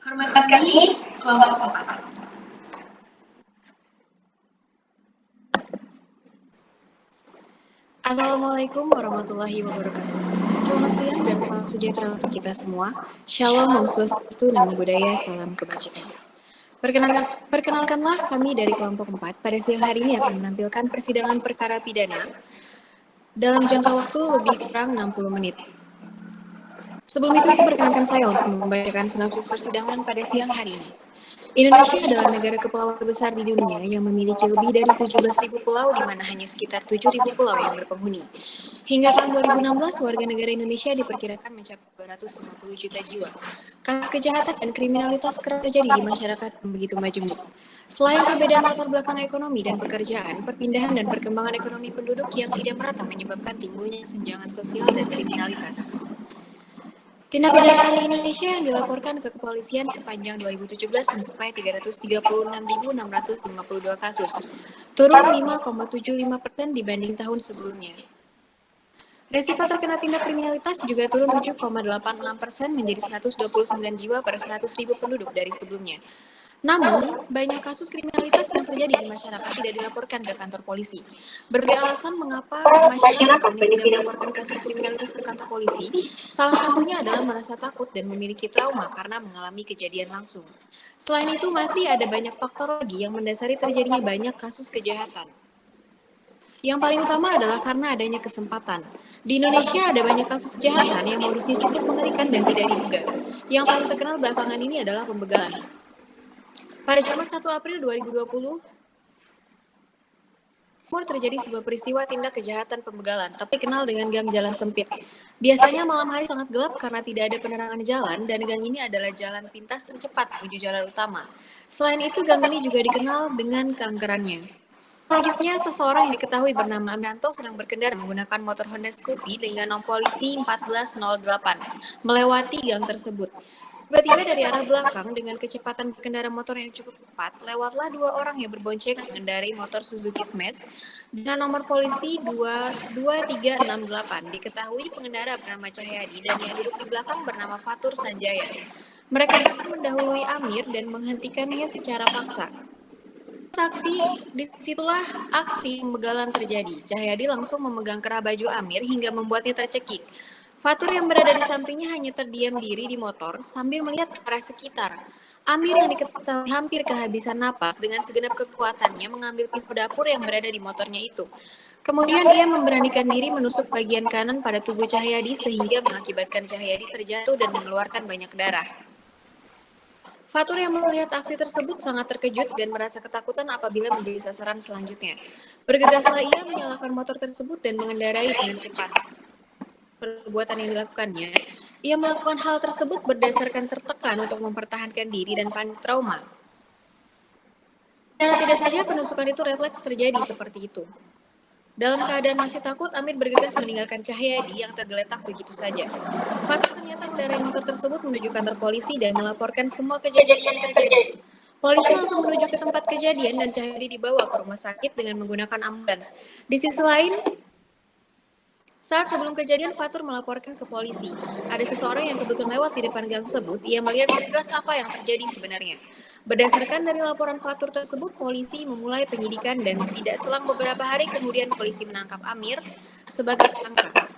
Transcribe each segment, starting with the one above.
Hormat kami, kelompok 4. Assalamualaikum warahmatullahi wabarakatuh. Selamat siang dan salam sejahtera untuk kita semua. Shalom, Om Swastiastu, Namo Buddhaya, salam kebajikan. Perkenalkanlah kami dari kelompok 4 pada siang hari ini akan menampilkan persidangan perkara pidana dalam jangka waktu lebih kurang 60 menit. Sebelum itu, perkenankan saya untuk membacakan sinopsis persidangan pada siang hari ini. Indonesia adalah negara kepulauan terbesar di dunia yang memiliki lebih dari 17.000 pulau, di mana hanya sekitar 7.000 pulau yang berpenghuni. Hingga tahun 2016, warga negara Indonesia diperkirakan mencapai 250 juta jiwa. Kasus kejahatan dan kriminalitas kerap terjadi di masyarakat yang begitu majemuk. Selain perbedaan latar belakang ekonomi dan pekerjaan, perpindahan dan perkembangan ekonomi penduduk yang tidak merata menyebabkan timbulnya kesenjangan sosial dan kriminalitas. Tindak kejahatan di Indonesia yang dilaporkan ke kepolisian sepanjang 2017 mencapai 336.652 kasus, turun 5,75% dibanding tahun sebelumnya. Resiko terkena tindak kriminalitas juga turun 7,86% menjadi 129 jiwa per 100.000 penduduk dari sebelumnya. Namun, banyak kasus kriminalitas yang terjadi di masyarakat tidak dilaporkan ke kantor polisi. Berbagai alasan mengapa masyarakat banyak tidak melaporkan kasus kriminalitas ke kantor polisi, salah satunya adalah merasa takut dan memiliki trauma karena mengalami kejadian langsung. Selain itu, masih ada banyak faktor lagi yang mendasari terjadinya banyak kasus kejahatan. Yang paling utama adalah karena adanya kesempatan. Di Indonesia ada banyak kasus kejahatan yang modusnya cukup mengerikan dan tidak diduga. Yang paling terkenal belakangan ini adalah pembegalan. Pada Jumat 1 April 2020, terjadi sebuah peristiwa tindak kejahatan pembegalan, tapi kenal dengan gang jalan sempit. Biasanya malam hari sangat gelap karena tidak ada penerangan jalan, dan gang ini adalah jalan pintas tercepat menuju jalan utama. Selain itu, gang ini juga dikenal dengan keangkerannya. Logisnya, seseorang yang diketahui bernama Amiranto sedang berkendara menggunakan motor Honda Scoopy dengan nomor polisi 1408 melewati gang tersebut. Tiba-tiba dari arah belakang dengan kecepatan berkendara motor yang cukup cepat, lewatlah dua orang yang berboncengan mengendarai motor Suzuki Smash dengan nomor polisi 22368. Diketahui pengendara bernama Cahyadi dan yang duduk di belakang bernama Fatur Sanjaya. Mereka mendahului Amir dan menghentikannya secara paksa. Disitulah aksi pembegalan terjadi. Cahyadi langsung memegang kerah baju Amir hingga membuatnya tercekik. Fatur yang berada di sampingnya hanya terdiam diri di motor sambil melihat ke arah sekitar. Amir yang diketahui hampir kehabisan napas dengan segenap kekuatannya mengambil pisau dapur yang berada di motornya itu. Kemudian ia memberanikan diri menusuk bagian kanan pada tubuh Cahyadi sehingga mengakibatkan Cahyadi terjatuh dan mengeluarkan banyak darah. Fatur yang melihat aksi tersebut sangat terkejut dan merasa ketakutan apabila menjadi sasaran selanjutnya. Bergegaslah ia menyalakan motor tersebut dan mengendarai dengan cepat. Perbuatan yang dilakukannya, ia melakukan hal tersebut berdasarkan tertekan untuk mempertahankan diri dan panik trauma. Tidak saja penusukan itu refleks terjadi seperti itu. Dalam keadaan masih takut, Amir bergegas meninggalkan Cahyadi yang tergeletak begitu saja. Fatur ternyata mengendarai motor tersebut menuju kantor polisi dan melaporkan semua kejadian yang terjadi. Polisi langsung menuju ke tempat kejadian dan Cahyadi dibawa ke rumah sakit dengan menggunakan ambulans. Di sisi lain, saat sebelum kejadian, Fatur melaporkan ke polisi. Ada seseorang yang kebetulan lewat di depan gang tersebut. Ia melihat sekilas apa yang terjadi sebenarnya. Berdasarkan dari laporan Fatur tersebut, polisi memulai penyidikan dan tidak selang beberapa hari kemudian polisi menangkap Amir sebagai tersangka.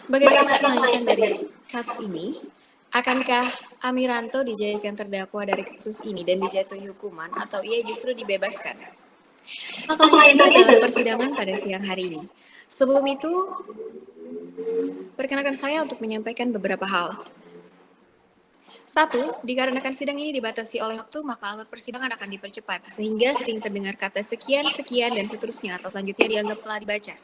Bagaimana kelanjutan dari kasus ini? Akankah Amiranto dijadikan terdakwa dari kasus ini dan dijatuhi hukuman atau ia justru dibebaskan? Selanjutnya adalah persidangan pada siang hari ini. Sebelum itu, perkenalkan saya untuk menyampaikan beberapa hal. 1. Dikarenakan sidang ini dibatasi oleh waktu, maka alur persidangan akan dipercepat, sehingga sering terdengar kata sekian, sekian, dan seterusnya, atau selanjutnya dianggap telah dibaca.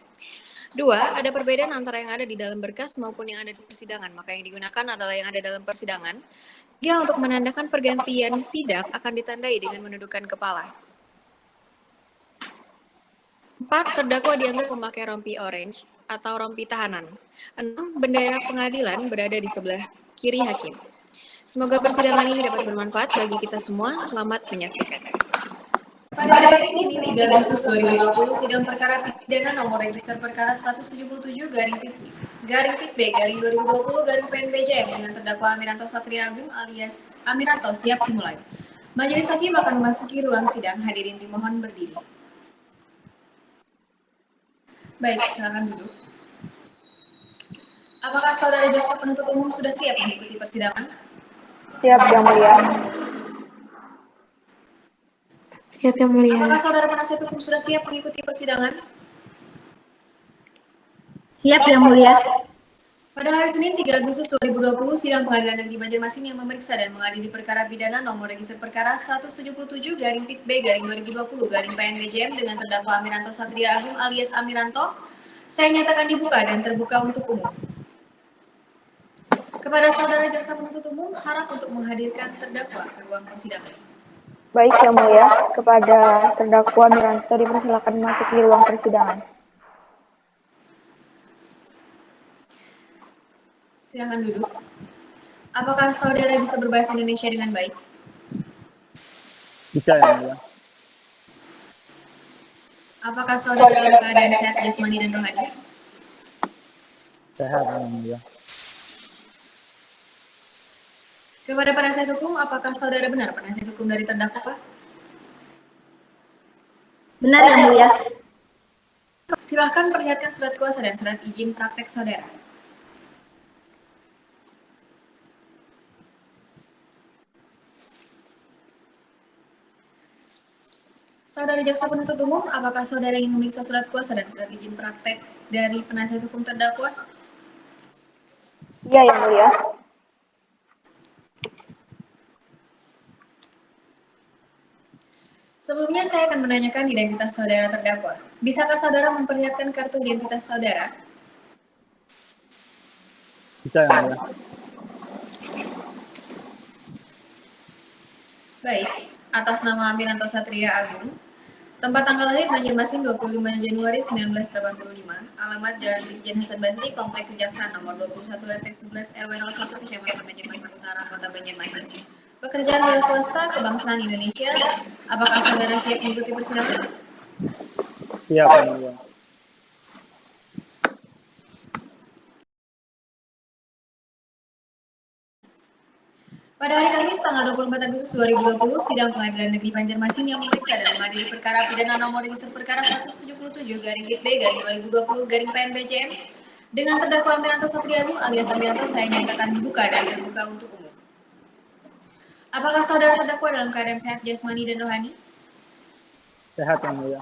2. Ada perbedaan antara yang ada di dalam berkas maupun yang ada di persidangan, maka yang digunakan adalah yang ada dalam persidangan. 3. Untuk menandakan pergantian sidang akan ditandai dengan menundukkan kepala. 4. Terdakwa dianggap memakai rompi orange atau rompi tahanan. 6. Bendera pengadilan berada di sebelah kiri hakim. Semoga persidangan ini dapat bermanfaat bagi kita semua. Selamat menyaksikan. Pada hari ini, 3 Agustus 2020, sidang perkara pidana nomor register perkara 177 garing pit B garing 2020 garing PNBJM dengan terdakwa Amiranto Satria Agung alias Amiranto siap dimulai. Majelis Hakim akan memasuki ruang sidang. Hadirin dimohon berdiri. Baik, silakan duduk. Apakah saudara jaksa penuntut umum sudah siap mengikuti persidangan? Siap, Yang Mulia. Siap, Yang Mulia. Apakah saudara penasihat hukum sudah siap mengikuti persidangan? Siap, Yang Mulia. Pada hari Senin 3 Agustus 2020, sidang Pengadilan Negeri Banjarmasin yang memeriksa dan mengadili perkara pidana nomor register perkara 177 garing pit B garing 2020 garing PNBJM dengan terdakwa Amiranto Satria Agung alias Amiranto, saya nyatakan dibuka dan terbuka untuk umum. Kepada saudara jaksa penuntut umum, harap untuk menghadirkan terdakwa ke ruang persidangan. Baik, Yang Mulia. Kepada terdakwa Miranto dipersilakan memasuki ruang persidangan. Silakan duduk. Apakah saudara bisa berbahasa Indonesia dengan baik? Bisa, Yang Mulia. Apakah saudara dalam keadaan sehat jasmani dan rohani? Sehat, Yang Mulia. Kepada penasihat hukum, apakah saudara benar penasihat hukum dari terdakwa? Benar, Yang Mulia. Silahkan perlihatkan surat kuasa dan surat izin praktek saudara. Saudara jaksa penuntut umum, apakah saudara ingin memeriksa surat kuasa dan surat izin praktek dari penasihat hukum terdakwa? Iya, Yang Mulia. Sebelumnya saya akan menanyakan identitas saudara terdakwa. Bisakah saudara memperlihatkan kartu identitas saudara? Bisa, Yang Mulia. Baik, atas nama Amiranto Satria Agung, tempat tanggal lahir Banjarmasin 25 Januari 1985, alamat Jalan Brigjen Hasan Basri, Komplek Kejaksaan nomor 21 RT 11 RW 01 Kecamatan Banjarmasin Utara, Kota Banjarmasin. Pekerjaan wira swasta, kebangsaan Indonesia. Apakah saudara siap mengikuti persidangan? Siap, Yang Mulia. Pada hari Kamis tanggal 24 Agustus 2020, sidang Pengadilan Negeri Banjarmasin yang memeriksa dan mengadili perkara pidana nomor register perkara 177 garing pit B garing 2020 garing PNBJM dengan terdakwa Amiranto Satria Agung alias Amiranto saya nyatakan dibuka dan terbuka untuk umum. Apakah saudara terdakwa dalam keadaan sehat jasmani dan rohani? Sehat, Yang Mulia.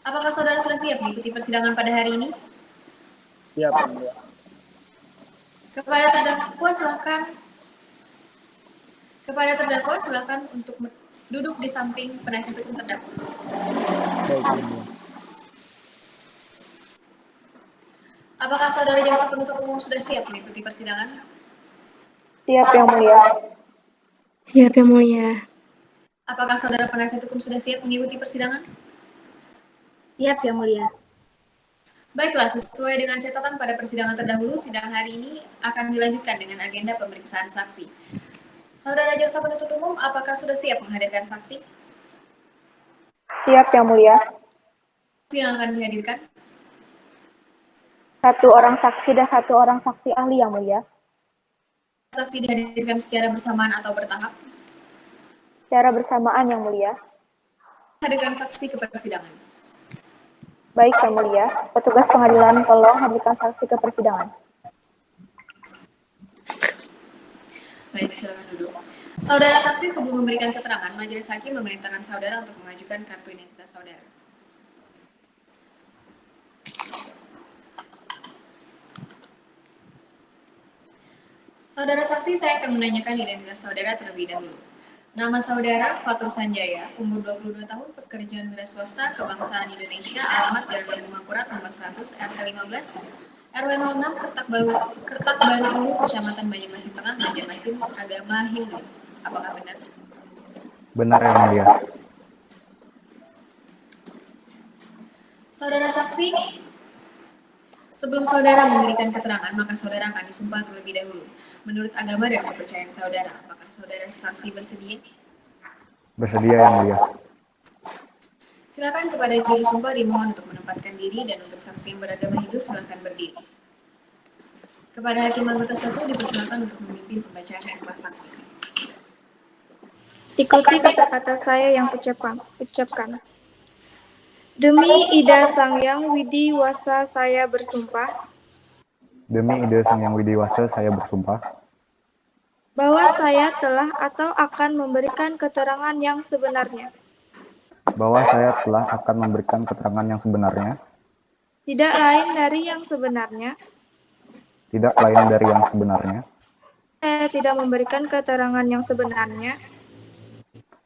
Apakah saudara sudah siap mengikuti persidangan pada hari ini? Siap, Yang Mulia. Kepada terdakwa silakan untuk duduk di samping penasihat hukum terdakwa. Baik, Yang Mulia. Apakah saudara jaksa penuntut umum sudah siap mengikuti persidangan? Siap, Yang Mulia. Siap, Yang Mulia. Apakah saudara penasihat hukum sudah siap mengikuti persidangan? Siap, Yang Mulia. Baiklah, sesuai dengan catatan pada persidangan terdahulu, sidang hari ini akan dilanjutkan dengan agenda pemeriksaan saksi. Saudara jaksa penuntut umum, apakah sudah siap menghadirkan saksi? Siap, Yang Mulia. Yang akan dihadirkan? 1 orang saksi dan 1 orang saksi ahli, Yang Mulia. Saksi dihadirkan secara bersamaan atau bertahap? Secara bersamaan, Yang Mulia. Hadirkan saksi ke persidangan. Baik, Yang Mulia. Petugas pengadilan tolong hadirkan saksi ke persidangan. Baik, silakan duduk. Saudara saksi sebelum memberikan keterangan, majelis hakim memerintahkan saudara untuk mengajukan kartu identitas saudara. Saudara saksi, saya akan menanyakan identitas saudara terlebih dahulu. Nama saudara Fatur Sanjaya, umur 22 tahun, pekerjaan wira swasta, kebangsaan Indonesia, alamat Jalan Lembu Mangkurat nomor 100 RT 15 RW 06 Kertak Baru Hulu, Kecamatan Banjarmasin Tengah, Banjarmasin, agama Hindu. Apakah benar? Benar, Yang Mulia. Saudara saksi, sebelum saudara memberikan keterangan, maka saudara akan disumpah terlebih dahulu. Menurut agama dan kepercayaan saudara, apakah saudara saksi bersedia? Bersedia, Yang Mulia. Silakan kepada juru sumpah dimohon untuk menempatkan diri dan untuk saksi yang beragama Hindu silakan berdiri. Kepada hakim anggota 1 dipersilakan untuk memimpin pembacaan sumpah saksi. Ikuti kata-kata saya yang ucapkan. Demi Ida Sang Yang Widi Wasa saya bersumpah Demi Ide Sang Yang Widiwasa, saya bersumpah bahwa saya telah atau akan memberikan keterangan yang sebenarnya, bahwa saya telah akan memberikan keterangan yang sebenarnya, tidak lain dari yang sebenarnya. tidak lain dari yang sebenarnya. Saya tidak memberikan keterangan yang sebenarnya.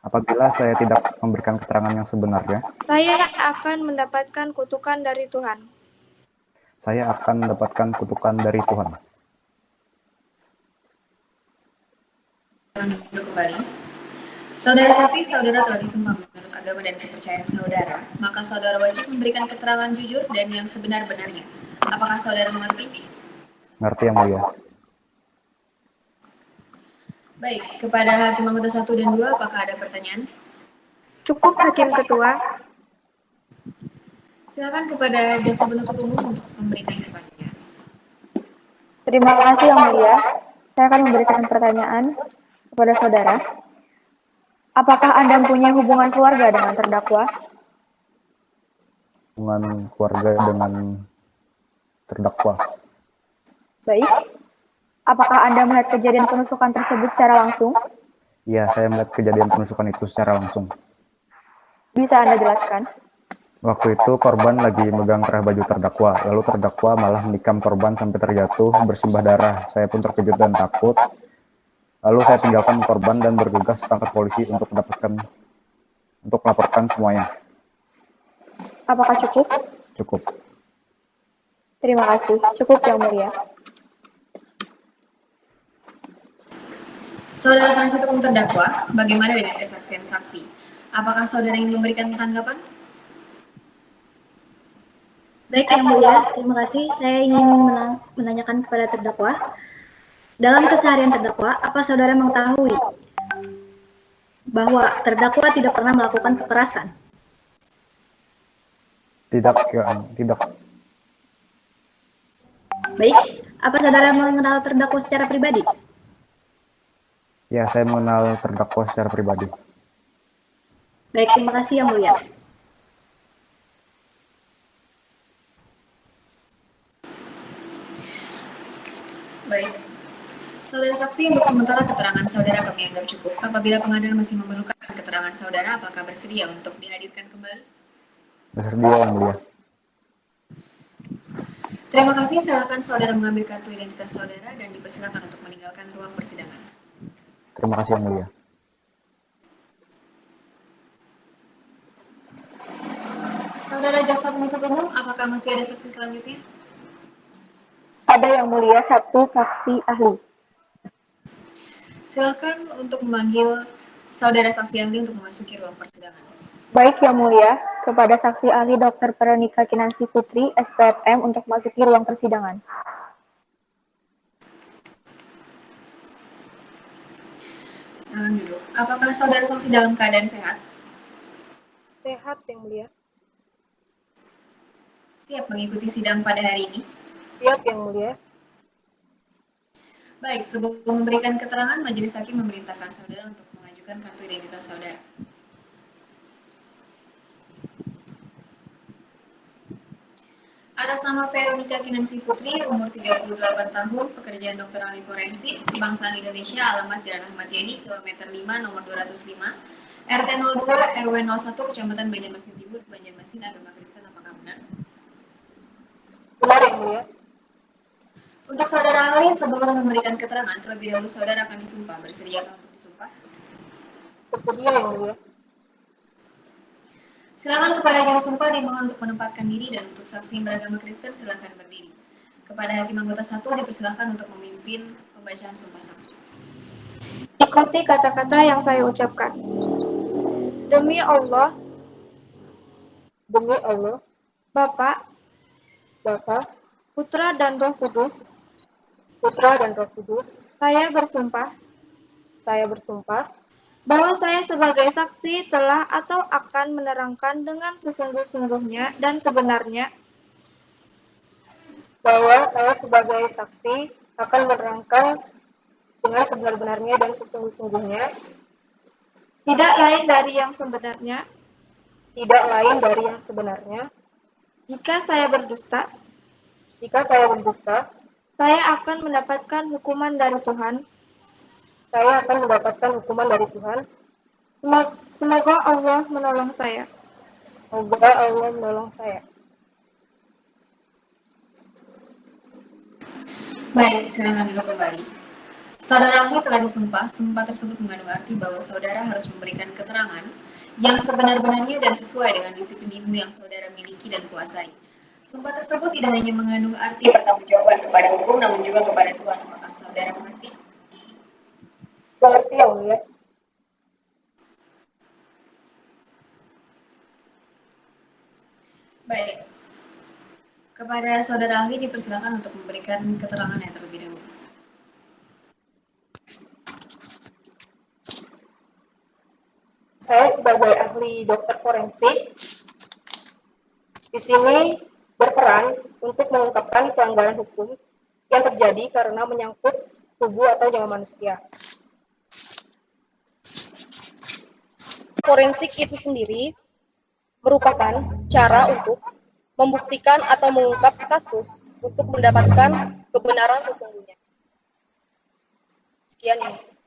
Apabila saya tidak memberikan keterangan yang sebenarnya, Saya akan mendapatkan kutukan dari Tuhan. saya akan mendapatkan kutukan dari Tuhan. Silakan duduk kembali. Saudara saksi, saudara telah disumpah menurut agama dan kepercayaan saudara, maka saudara wajib memberikan keterangan jujur dan yang sebenar-benarnya. Apakah saudara mengerti? Ngerti yang mulia? Baik, kepada hakim anggota 1 dan 2, apakah ada pertanyaan? Cukup Hakim Ketua. Silakan kepada jaksa penuntut umum untuk memberikan pertanyaan. Terima kasih Yang Mulia. Saya akan memberikan pertanyaan kepada saudara. Apakah Anda mempunyai hubungan keluarga dengan terdakwa? Hubungan keluarga dengan terdakwa. Baik. Apakah Anda melihat kejadian penusukan tersebut secara langsung? Iya, saya melihat kejadian penusukan itu secara langsung. Bisa Anda jelaskan? Waktu itu korban lagi megang kerah baju terdakwa, lalu terdakwa malah menikam korban sampai terjatuh bersimbah darah. Saya pun terkejut dan takut. Lalu saya tinggalkan korban dan bergegas ke kantor polisi untuk melaporkan semuanya. Apakah cukup? Cukup. Terima kasih. Cukup Yang Mulia. Saudara penasihat hukum terdakwa, bagaimana dengan kesaksian saksi? Apakah saudara ingin memberikan tanggapan? Baik Yang Mulia, terima kasih. Saya ingin menanyakan kepada terdakwa. Dalam keseharian terdakwa, apa saudara mengetahui bahwa terdakwa tidak pernah melakukan kekerasan? Tidak. Baik, apa saudara mengenal terdakwa secara pribadi? Ya, saya mengenal terdakwa secara pribadi. Baik, terima kasih Yang Mulia. Baik. Saudara saksi, untuk sementara keterangan saudara kami anggap cukup. Apabila pengadilan masih memerlukan keterangan saudara, apakah bersedia untuk dihadirkan kembali? Bersedia yang mulia. Terima kasih, silakan saudara mengambil kartu identitas saudara dan dipersilakan untuk meninggalkan ruang persidangan. Terima kasih yang mulia. Saudara jaksa penuntut umum, apakah masih ada saksi selanjutnya? Ada Yang Mulia satu saksi ahli. Silakan untuk memanggil saudara saksi ahli untuk memasuki ruang persidangan. Baik Yang Mulia, kepada saksi ahli Dr. Veronica Kinansi Putri, SPFM untuk memasuki ruang persidangan. Silakan duduk. Apakah saudara saksi dalam keadaan sehat? Sehat Yang Mulia. Siap mengikuti sidang pada hari ini? Siap Yang Mulia. Baik, sebelum memberikan keterangan, majelis hakim memerintahkan saudara untuk mengajukan kartu identitas saudara. Atas nama Veronica Kinansi Putri, umur 38 tahun, pekerjaan dokter ahli forensik, kebangsaan Indonesia, alamat Jalan Ahmad Yani, kilometer 5, nomor 205, RT 02, RW 01, Kecamatan Banjarmasin Timur, Banjarmasin, agama Kristen, apakah benar? Benar Yang Mulia. Untuk saudara ahli, sebelum memberikan keterangan, terlebih dahulu saudara akan disumpah. Bersediakah untuk disumpah? Bersedia Yang Mulia. Silakan kepada juru sumpah dimohon untuk menempatkan diri dan untuk saksi yang beragama Kristen silakan berdiri. Kepada hakim anggota 1 dipersilakan untuk memimpin pembacaan sumpah saksi. Ikuti kata-kata yang saya ucapkan. Demi Allah, Bapa, Putra dan Roh Kudus, saya bersumpah bahwa saya sebagai saksi telah atau akan menerangkan dengan sesungguh-sungguhnya dan sebenarnya bahwa saya sebagai saksi akan menerangkan dengan sebenar-benarnya dan sesungguh-sungguhnya, tidak lain dari yang sebenarnya. Jika saya berdusta, Saya akan mendapatkan hukuman dari Tuhan. Semoga Allah menolong saya. Baik, silakan duduk kembali. Saudara ahli telah disumpah. Sumpah tersebut mengandung arti bahwa saudara harus memberikan keterangan yang sebenar-benarnya dan sesuai dengan disiplin ilmu yang saudara miliki dan kuasai. Sumpah tersebut tidak hanya mengandung arti pertanggungjawaban kepada hukum, namun juga kepada Tuhan. Apakah saudara mengerti? Mengerti yang mulia. Baik. Kepada saudara ahli dipersilakan untuk memberikan keterangan yang terlebih dahulu. Saya sebagai ahli dokter forensik di sini berperan untuk mengungkapkan pelanggaran hukum yang terjadi karena menyangkut tubuh atau nyawa manusia. Forensik itu sendiri merupakan cara untuk membuktikan atau mengungkap kasus untuk mendapatkan kebenaran sesungguhnya. Sekian ini.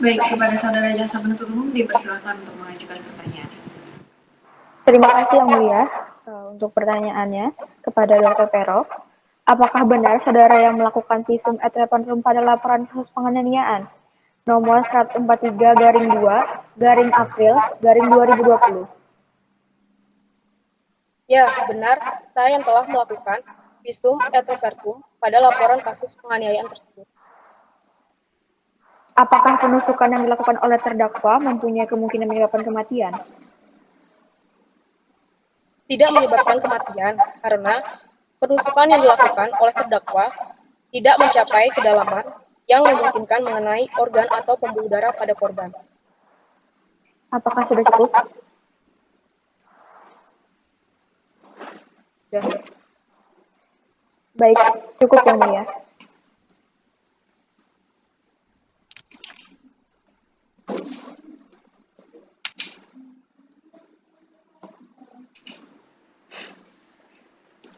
Baik, kepada saudara jaksa penuntut umum dipersilakan untuk mengajukan pertanyaan. Terima kasih Yang Mulia untuk pertanyaannya kepada Dr. Pero. Apakah benar saudara yang melakukan visum et repertum pada laporan kasus penganiayaan nomor 143-2-April-2020? Ya, benar. Saya yang telah melakukan visum et repertum pada laporan kasus penganiayaan tersebut. Apakah penusukan yang dilakukan oleh terdakwa mempunyai kemungkinan menyebabkan kematian? Tidak menyebabkan kematian, karena penusukan yang dilakukan oleh terdakwa tidak mencapai kedalaman yang memungkinkan mengenai organ atau pembuluh darah pada korban. Apakah sudah cukup? Sudah. Baik, cukup Yang Mulia.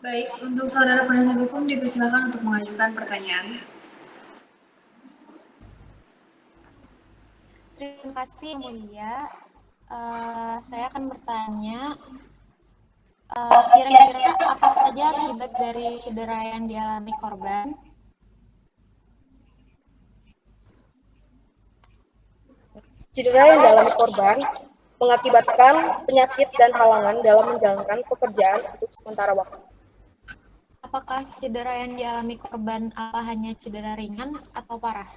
Baik, untuk saudara penasihat hukum dipersilakan untuk mengajukan pertanyaan. Terima kasih Yang Mulia. Saya akan bertanya, kira-kira apa saja akibat dari cedera yang dialami korban? Cedera yang dialami korban mengakibatkan penyakit dan halangan dalam menjalankan pekerjaan untuk sementara waktu. Apakah cedera yang dialami korban hanya cedera ringan atau parah?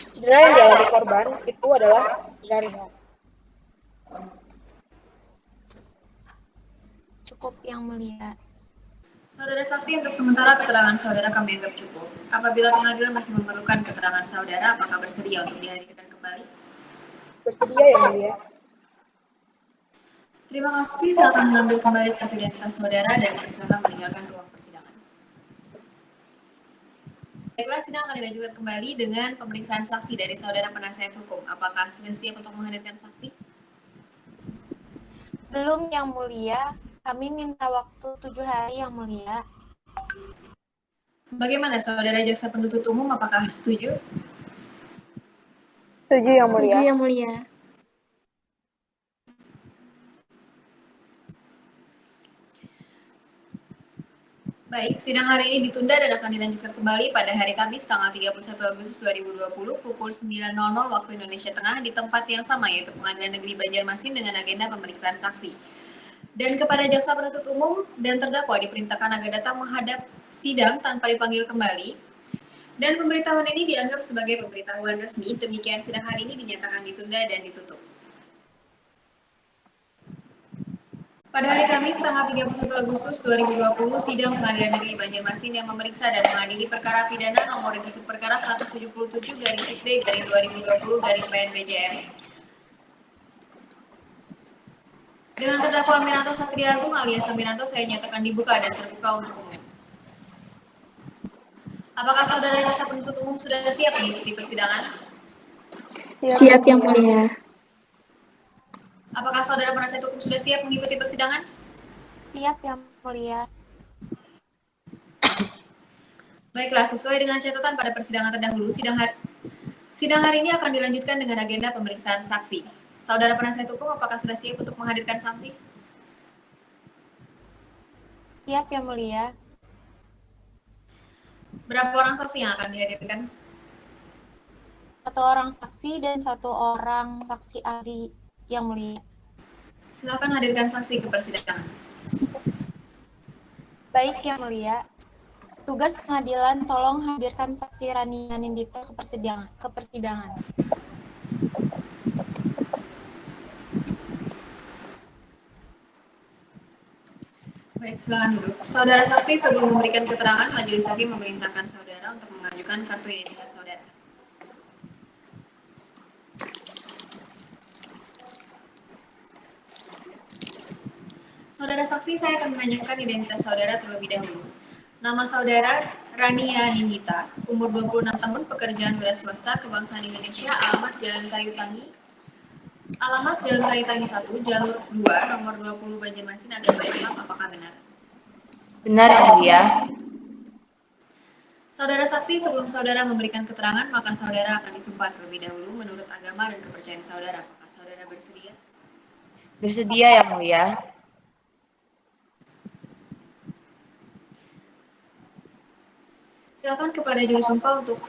Cedera yang dialami korban itu adalah cedera ringan. Cukup Yang Mulia. Saudara saksi, untuk sementara keterangan saudara kami anggap cukup. Apabila pengadilan masih memerlukan keterangan saudara, apakah bersedia untuk dihadirkan kembali? Bersedia Yang Mulia. Terima kasih, silakan mengambil kembali kartu identitas saudara dan silakan meninggalkan ruang persidangan. Baiklah, sidang akan dilanjutkan kembali dengan pemeriksaan saksi dari saudara penasihat hukum. Apakah sudah siap untuk menghadirkan saksi? Belum Yang Mulia, kami minta waktu 7 hari Yang Mulia. Bagaimana saudara jaksa penuntut umum, apakah setuju? Setuju Yang Mulia. Setuju Yang Mulia. Baik, sidang hari ini ditunda dan akan dilanjutkan kembali pada hari Kamis tanggal 31 Agustus 2020 pukul 9.00 waktu Indonesia Tengah di tempat yang sama, yaitu Pengadilan Negeri Banjarmasin dengan agenda pemeriksaan saksi. Dan kepada jaksa penuntut umum dan terdakwa diperintahkan agar datang menghadap sidang tanpa dipanggil kembali. Dan pemberitahuan ini dianggap sebagai pemberitahuan resmi. Demikian sidang hari ini dinyatakan ditunda dan ditutup. Pada hari Kamis tanggal 31 Agustus 2020, Sidang Pengadilan Negeri Banjarmasin yang memeriksa dan mengadili perkara pidana nomor register perkara 177 garing B garing 2020 garing PNBJM dengan terdakwa Aminanto Satria Agung alias Aminanto saya nyatakan dibuka dan terbuka untuk umum. Apakah saudara jaksa penuntut umum sudah siap mengikuti persidangan? Siap Yang Mulia. Apakah saudara penasihat hukum sudah siap mengikuti persidangan? Siap, Yang Mulia. Baiklah, sesuai dengan catatan pada persidangan terdahulu, sidang hari ini akan dilanjutkan dengan agenda pemeriksaan saksi. Saudara penasihat hukum, apakah sudah siap untuk menghadirkan saksi? Siap, Yang Mulia. Berapa orang saksi yang akan dihadirkan? 1 orang saksi dan 1 orang saksi ahli, Yang Mulia. Silakan hadirkan saksi ke persidangan. Baik, Yang Mulia. Tugas pengadilan, tolong hadirkan saksi Rania Nindita ke persidangan. Baik, silakan duduk. Saudara saksi, sebelum memberikan keterangan, majelis hakim memerintahkan saudara untuk mengajukan kartu identitas saudara. Saudara saksi, saya akan menanyakan identitas saudara terlebih dahulu. Nama saudara Rania Nindita, umur 26 tahun, pekerjaan wira swasta, kebangsaan Indonesia, alamat Jalan Kayu Tangi, 1, jalur 2, nomor 20 Banjarmasin, agama Islam, apakah benar? Benar, Yang Mulia. Saudara saksi, sebelum saudara memberikan keterangan, maka saudara akan disumpah terlebih dahulu menurut agama dan kepercayaan saudara. Apakah saudara bersedia? Bersedia, Yang Mulia. Silakan kepada juru sumpah untuk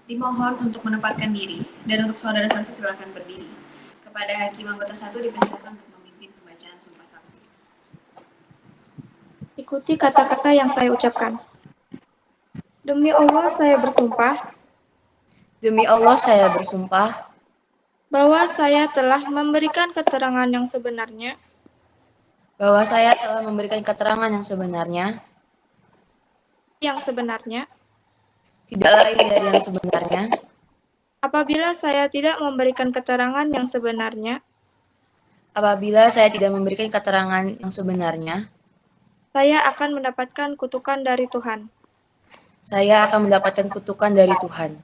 dimohon untuk menempatkan diri, dan untuk saudara saksi silakan berdiri. Kepada hakim anggota 1 dipersilakan untuk memimpin pembacaan sumpah saksi. Ikuti kata-kata yang saya ucapkan. Demi Allah saya bersumpah Demi Allah saya bersumpah bahwa saya telah memberikan keterangan yang sebenarnya bahwa saya telah memberikan keterangan yang sebenarnya, tidak lain dari yang sebenarnya. Apabila saya tidak memberikan keterangan yang sebenarnya, Apabila saya tidak memberikan keterangan yang sebenarnya, saya akan mendapatkan kutukan dari Tuhan. saya akan mendapatkan kutukan dari Tuhan.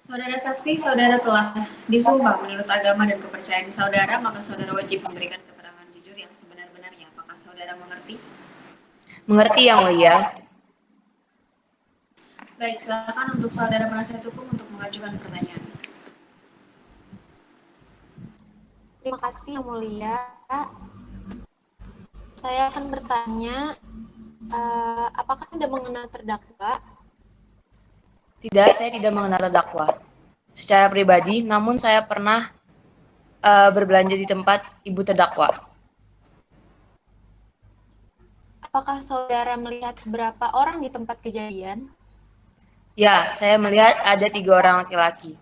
Saudara saksi, saudara telah disumpah menurut agama dan kepercayaan saudara, maka saudara wajib memberikan keterangan jujur yang sebenar-benarnya. Apakah saudara mengerti? Mengerti, Yang Mulia. Baik, silakan untuk saudara penasihat hukum untuk mengajukan pertanyaan. Terima kasih, Yang Mulia. Saya akan bertanya, apakah Anda mengenal terdakwa? Tidak, saya tidak mengenal terdakwa secara pribadi, namun saya pernah berbelanja di tempat ibu terdakwa. Apakah saudara melihat berapa orang di tempat kejadian? Ya, saya melihat ada 3 orang laki-laki.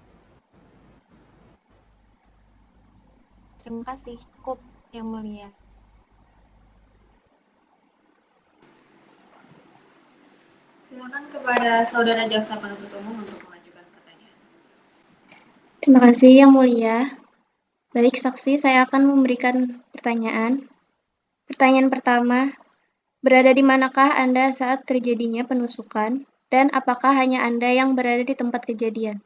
Terima kasih, cukup, Yang Mulia. Silakan kepada saudara jaksa penuntut umum untuk mengajukan pertanyaan. Terima kasih Yang Mulia. Baik saksi, saya akan memberikan pertanyaan. Pertanyaan pertama, berada di manakah Anda saat terjadinya penusukan? Dan apakah hanya Anda yang berada di tempat kejadian?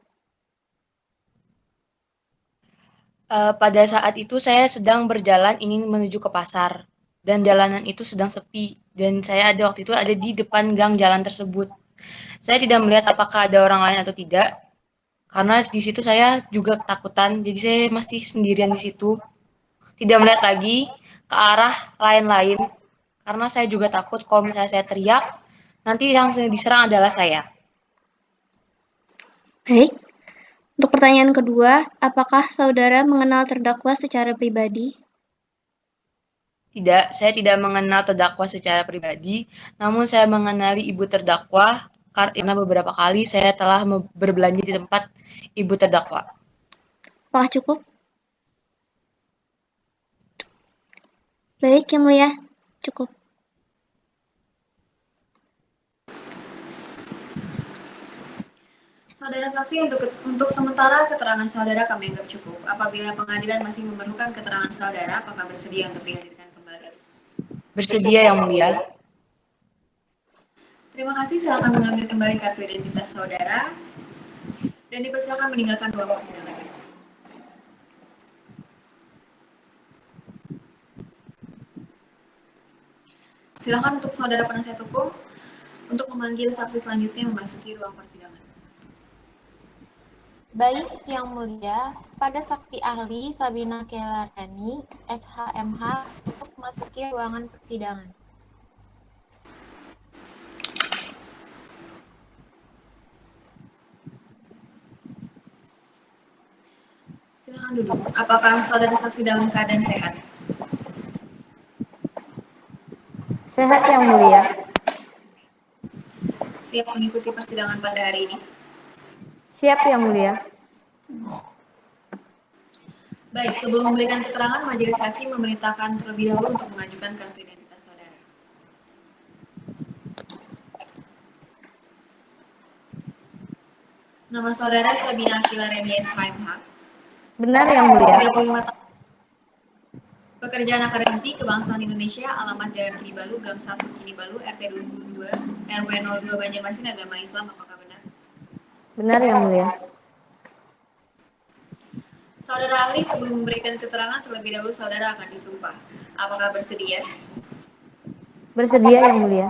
Pada saat itu saya sedang berjalan ingin menuju ke pasar. Dan jalanan itu sedang sepi. Dan saya waktu itu ada di depan gang jalan tersebut. Saya tidak melihat apakah ada orang lain atau tidak. Karena di situ saya juga ketakutan. Jadi saya masih sendirian di situ. Tidak melihat lagi ke arah lain-lain. Karena saya juga takut kalau misalnya saya teriak, nanti yang diserang adalah saya. Baik. Untuk pertanyaan kedua, apakah saudara mengenal terdakwa secara pribadi? Tidak, saya tidak mengenal terdakwa secara pribadi, namun saya mengenali ibu terdakwa karena beberapa kali saya telah berbelanja di tempat ibu terdakwa. Apakah cukup? Baik, Yang Mulia. Cukup. Saudara saksi, untuk sementara keterangan saudara kami anggap cukup. Apabila pengadilan masih memerlukan keterangan saudara, apakah bersedia untuk dihadirkan kembali? Bersedia, Yang Mulia. Terima kasih, silakan mengambil kembali kartu identitas saudara dan dipersilakan meninggalkan ruang persidangan. Silakan untuk saudara penasihat hukum untuk memanggil saksi selanjutnya memasuki ruang persidangan. Baik, Yang Mulia, pada saksi ahli Sabina Kelarani, SHMH, untuk memasuki ruangan persidangan. Silakan duduk. Apakah saudara saksi dalam keadaan sehat? Sehat, Yang Mulia. Siap mengikuti persidangan pada hari ini? Siap, Yang Mulia. Baik, sebelum memberikan keterangan, majelis hakim memerintahkan terlebih dahulu untuk mengajukan kartu identitas saudara. Nama saudara Sabina Kilareni SHMH. Benar, Yang Mulia. 35 tahun. Pekerjaan akademisi Kebangsaan Indonesia, alamat Jalan Kinibalu, Gang 1 Kinibalu, RT 22, RW 02 Banjarmasin, agama Islam, apakah benar? Benar, Yang Mulia. Saudara ahli, sebelum memberikan keterangan, terlebih dahulu saudara akan disumpah. Apakah bersedia? Bersedia, Yang Mulia.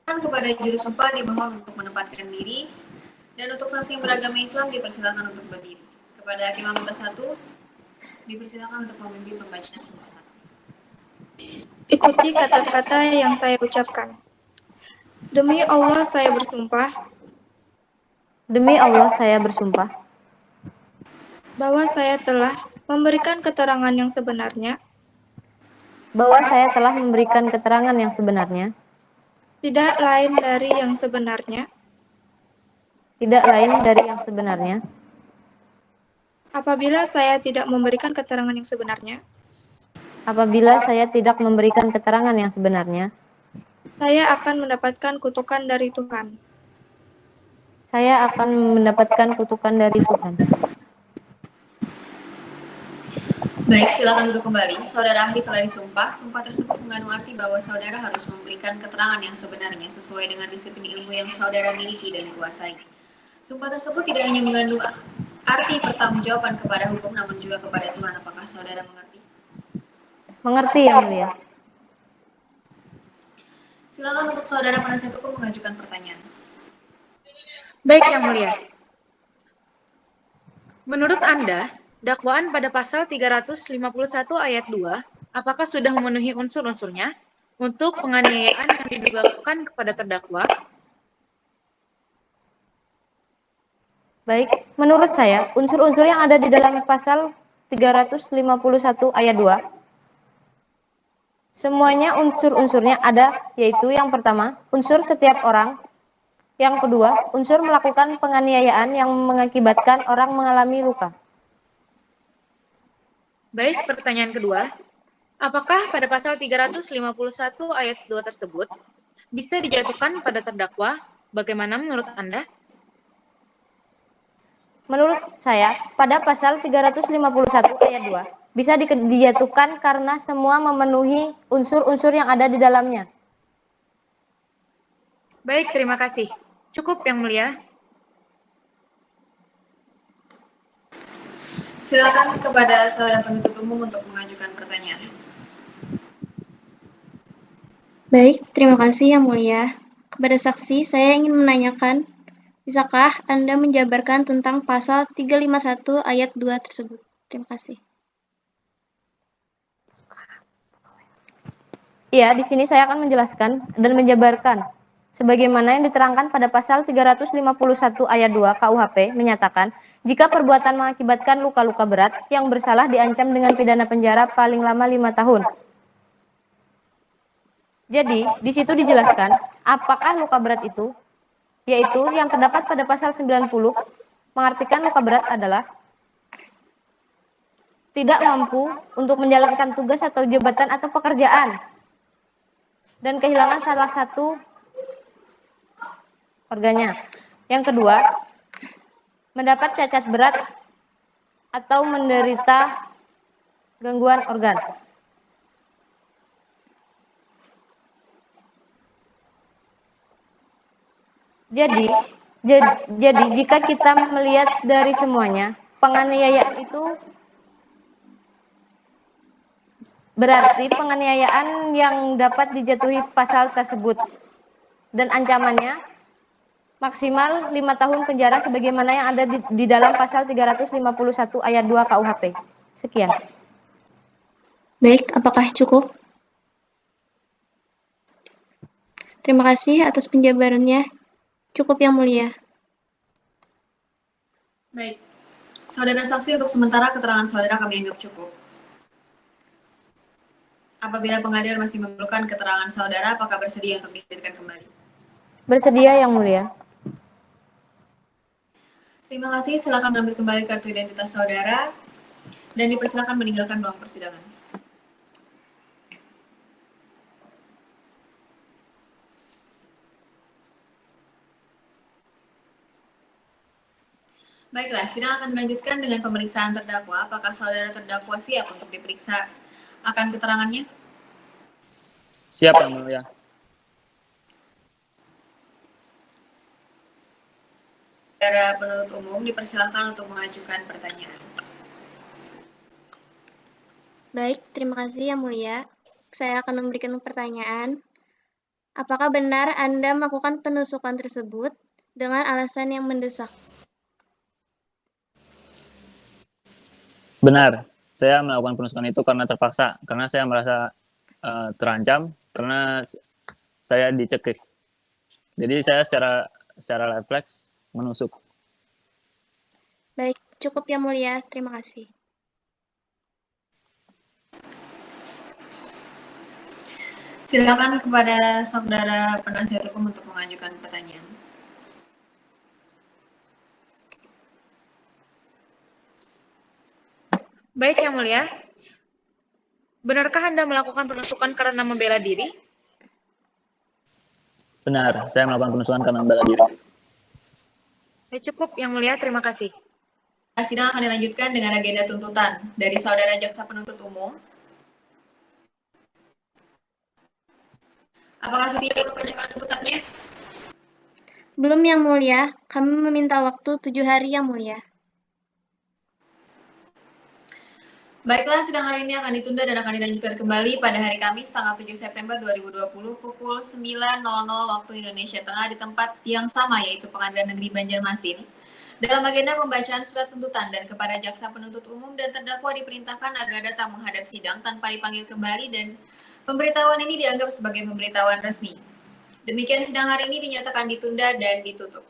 Kepada juru sumpah dimohon untuk menempatkan diri, dan untuk saksi yang beragama Islam dipersilakan untuk berdiri. Kepada Hakim Anggota 1, dipersilakan untuk memimpin pembacaan sumpah saksi. Ikuti kata-kata yang saya ucapkan. Demi Allah saya bersumpah Demi Allah saya bersumpah bahwa saya telah memberikan keterangan yang sebenarnya, bahwa saya telah memberikan keterangan yang sebenarnya, tidak lain dari yang sebenarnya, tidak lain dari yang sebenarnya. apabila saya tidak memberikan keterangan yang sebenarnya, Apabila saya tidak memberikan keterangan yang sebenarnya, saya akan mendapatkan kutukan dari Tuhan. saya akan mendapatkan kutukan dari Tuhan. Baik, silakan duduk kembali. Saudara ahli telah disumpah. Sumpah tersebut mengandung arti bahwa saudara harus memberikan keterangan yang sebenarnya sesuai dengan disiplin ilmu yang saudara miliki dan kuasai. Sumpah tersebut tidak hanya mengandung arti pertanggungjawaban kepada hukum, namun juga kepada Tuhan. Apakah saudara mengerti? Mengerti, Yang Mulia. Silakan untuk saudara penasihat hukum mengajukan pertanyaan. Baik, Yang Mulia. Menurut Anda, dakwaan pada pasal 351 ayat 2, apakah sudah memenuhi unsur-unsurnya untuk penganiayaan yang dilakukan kepada terdakwa? Baik, menurut saya, unsur-unsur yang ada di dalam pasal 351 ayat 2, semuanya unsur-unsurnya ada, yaitu yang pertama, unsur setiap orang. Yang kedua, unsur melakukan penganiayaan yang mengakibatkan orang mengalami luka. Baik, pertanyaan kedua. Apakah pada pasal 351 ayat 2 tersebut bisa dijatuhkan pada terdakwa? Bagaimana menurut Anda? Menurut saya, pada pasal 351 ayat 2, bisa dijatuhkan karena semua memenuhi unsur-unsur yang ada di dalamnya. Baik, terima kasih. Cukup, Yang Mulia. Silakan kepada saudara penuntut umum untuk mengajukan pertanyaan. Baik, terima kasih Yang Mulia. Kepada saksi, saya ingin menanyakan, bisakah Anda menjabarkan tentang pasal 351 ayat 2 tersebut? Terima kasih. Iya, di sini saya akan menjelaskan dan menjabarkan sebagaimana yang diterangkan pada pasal 351 ayat 2 KUHP menyatakan, jika perbuatan mengakibatkan luka-luka berat, yang bersalah diancam dengan pidana penjara paling lama 5 tahun. Jadi, di situ dijelaskan, apakah luka berat itu? yaitu yang terdapat pada pasal 90, mengartikan luka berat adalah tidak mampu untuk menjalankan tugas atau jabatan atau pekerjaan dan kehilangan salah satu organnya. Yang kedua, mendapat cacat berat atau menderita gangguan organ. Jadi jika kita melihat dari semuanya, penganiayaan itu berarti penganiayaan yang dapat dijatuhi pasal tersebut dan ancamannya maksimal 5 tahun penjara sebagaimana yang ada di dalam pasal 351 ayat 2 KUHP. Sekian. Baik, apakah cukup? Terima kasih atas penjabarannya. Cukup Yang Mulia. Baik. Saudara saksi, untuk sementara keterangan saudara kami anggap cukup. Apabila pengadilan masih memerlukan keterangan saudara, apakah bersedia untuk dihadirkan kembali? Bersedia Yang Mulia. Terima kasih. Silakan ambil kembali kartu identitas saudara dan dipersilakan meninggalkan ruang persidangan. Baiklah, sidang akan dilanjutkan dengan pemeriksaan terdakwa. Apakah saudara terdakwa siap untuk diperiksa akan keterangannya? Siap, Yang Mulia. Saudara penuntut umum dipersilakan untuk mengajukan pertanyaan. Baik, terima kasih Yang Mulia. Saya akan memberikan pertanyaan. Apakah benar Anda melakukan penusukan tersebut dengan alasan yang mendesak? Benar, saya melakukan penusukan itu karena terpaksa, karena saya merasa terancam, karena saya dicekik. Jadi saya secara refleks menusuk. Baik, cukup Yang Mulia. Terima kasih. Silakan kepada saudara penasihat hukum untuk mengajukan pertanyaan. Baik, Yang Mulia. Benarkah Anda melakukan penusukan karena membela diri? Benar, saya melakukan penusukan karena membela diri. Cukup, Yang Mulia. Terima kasih. Sidang akan dilanjutkan dengan agenda tuntutan dari saudara jaksa penuntut umum. Apakah sudah siap membacakan tuntutannya? Belum Yang Mulia, kami meminta waktu 7 hari Yang Mulia. Baiklah, sidang hari ini akan ditunda dan akan dilanjutkan kembali pada hari Kamis tanggal 7 September 2020 pukul 9.00 waktu Indonesia Tengah di tempat yang sama, yaitu Pengadilan Negeri Banjarmasin. Dalam agenda pembacaan surat tuntutan dan kepada jaksa penuntut umum dan terdakwa diperintahkan agar datang menghadap sidang tanpa dipanggil kembali dan pemberitahuan ini dianggap sebagai pemberitahuan resmi. Demikian sidang hari ini dinyatakan ditunda dan ditutup.